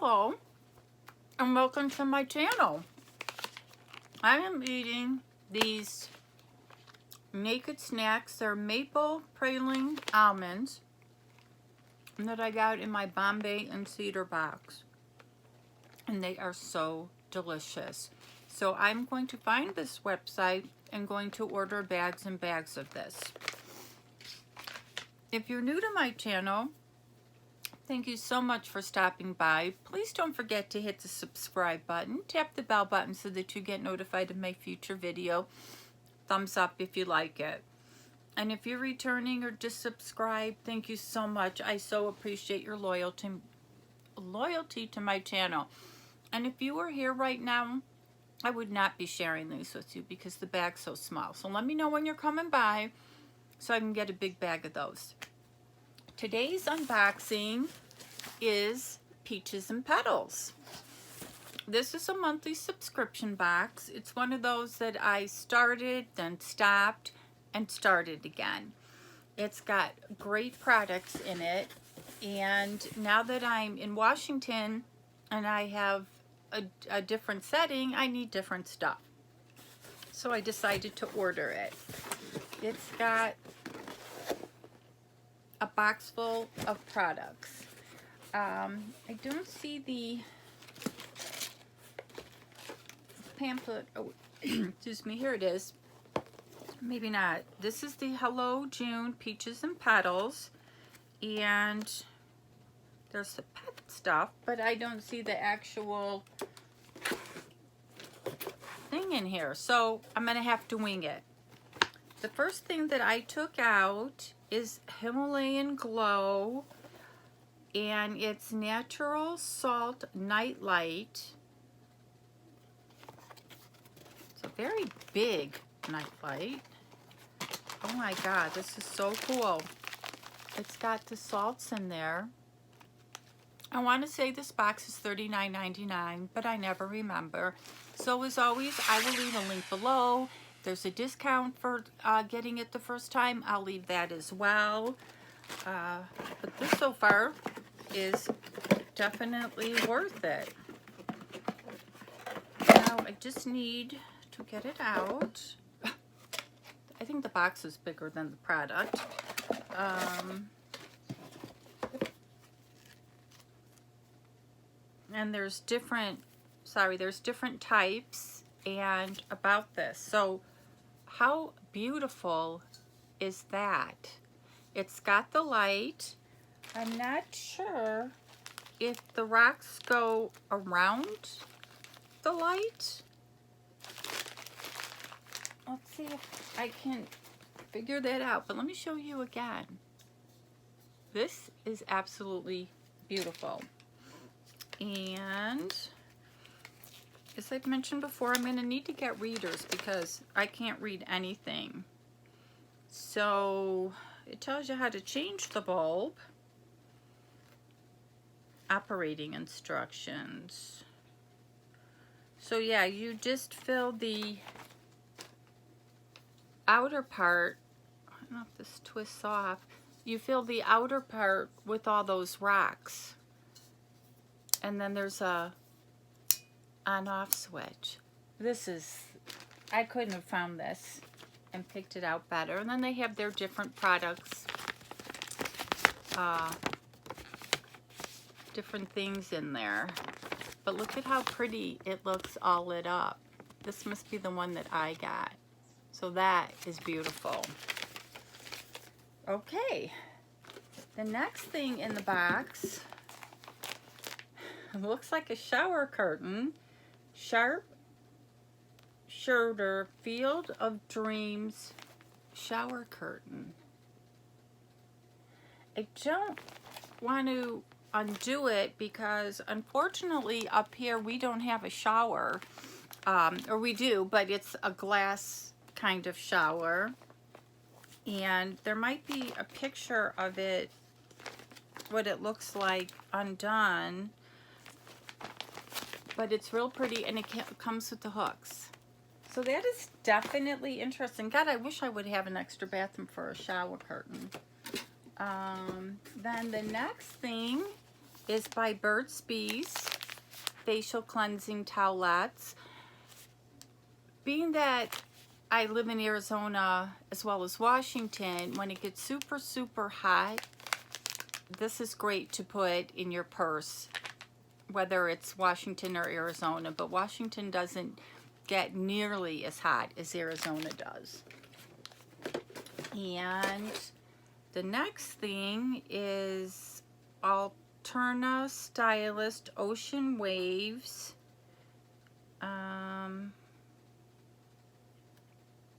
Hello and welcome to my channel. I am eating these Naked Snacks. They're maple praline almonds that I got in my Bombay and cedar box, and they are so delicious. So I'm going to find this website and going to order bags and bags of this. If you're new to my channel, thank you so much for stopping by. Please don't forget to hit the subscribe button. Tap the bell button so that you get notified of my future video. Thumbs up if you like it. And if you're returning or just subscribed, thank you so much. I so appreciate your loyalty to my channel. And if you were here right now, I would not be sharing these with you because the bag's so small. So let me know when you're coming by so I can get a big bag of those. Today's unboxing is Peaches and Petals. This is a monthly subscription box. It's one of those that I started, then stopped, and started again. It's got great products in it, and now that I'm in Washington and I have a different setting, I need different stuff. So I decided to order it. It's got a box full of products. I don't see the pamphlet. Oh, excuse me, here it is. Maybe not. This is the Hello June Peaches and Petals, and there's the pet stuff, but I don't see the actual thing in here, so I'm gonna have to wing it. The first thing that I took out is Himalayan Glow, and it's Natural Salt Night Light. It's a very big night light. Oh my god, this is so cool. It's got the salts in there. I want to say this box is $39.99, but I never remember. So as always, I will leave a link below. There's a discount for getting it the first time. I'll leave that as well. But this so far is definitely worth it. Now I just need to get it out. I think the box is bigger than the product. And there's different types and about this. So how beautiful is that? It's got the light. I'm not sure if the rocks go around the light. Let's see if I can figure that out, but let me show you again. This is absolutely beautiful. And as I've mentioned before, I'm going to need to get readers because I can't read anything. So it tells you how to change the bulb. Operating instructions. So yeah, you just fill the outer part. I don't know if this twists off. You fill the outer part with all those rocks. And then there's a on-off switch. I couldn't have found this and picked it out better. And then they have their different products, different things in there. But look at how pretty it looks all lit up. This must be the one that I got. So that is beautiful. Okay, the next thing in the box looks like a shower curtain. Sharp Shooter Field of Dreams shower curtain. I don't want to undo it because unfortunately up here we don't have a shower, or we do, but it's a glass kind of shower, and there might be a picture of it, what it looks like undone. But it's real pretty, and it comes with the hooks. So that is definitely interesting. God, I wish I would have an extra bathroom for a shower curtain. Then the next thing is by Burt's Bees. facial cleansing towelettes. Being that I live in Arizona as well as Washington, when it gets super, super hot, this is great to put in your purse, whether it's Washington or Arizona, but Washington doesn't get nearly as hot as Arizona does. And the next thing is Alterna Stylist Ocean Waves.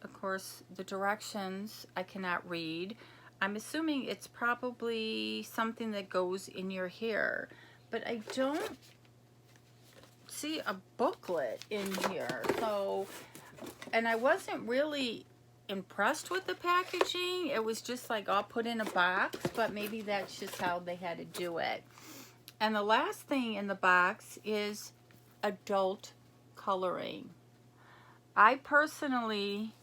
Of course, the directions I cannot read. I'm assuming it's probably something that goes in your hair, but I don't see a booklet in here. So, and I wasn't really impressed with the packaging. It was just like all put in a box, but maybe that's just how they had to do it. And the last thing in the box is adult coloring. I personally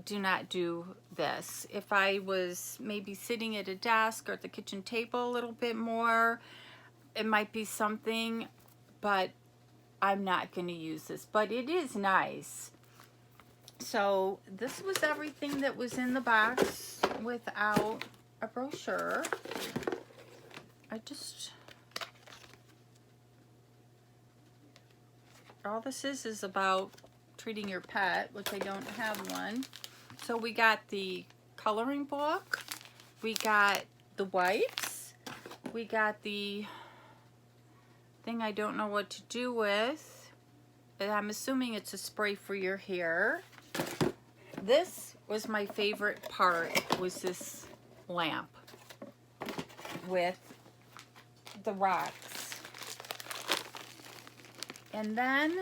do not do this. If I was maybe sitting at a desk or at the kitchen table a little bit more, it might be something, but I'm not going to use this. But it is nice. So this was everything that was in the box without a brochure. All this is about treating your pet, which I don't have one. So we got the coloring book, we got the wipes, we got the thing I don't know what to do with. I'm assuming it's a spray for your hair. This was my favorite part, was this lamp with the rocks. And then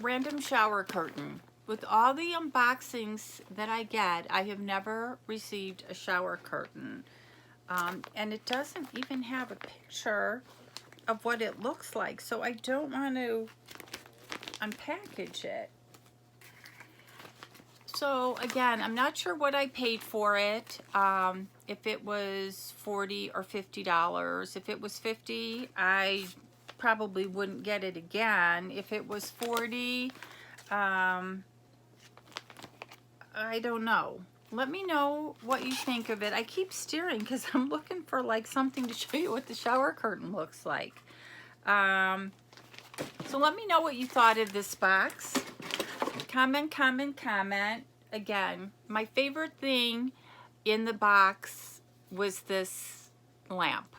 random shower curtain. With all the unboxings that I get, I have never received a shower curtain. And it doesn't even have a picture of what it looks like, so I don't want to unpackage it. So again, I'm not sure what I paid for it. If it was $40 or $50. If it was $50, I probably wouldn't get it again. If it was $40, I don't know. Let me know what you think of it. I keep staring because I'm looking for like something to show you what the shower curtain looks like. So let me know what you thought of this box. Comment, comment, comment. Again, my favorite thing in the box was this lamp.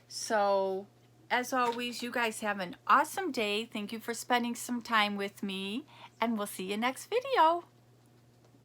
So as always, you guys have an awesome day. Thank you for spending some time with me, and we'll see you next video.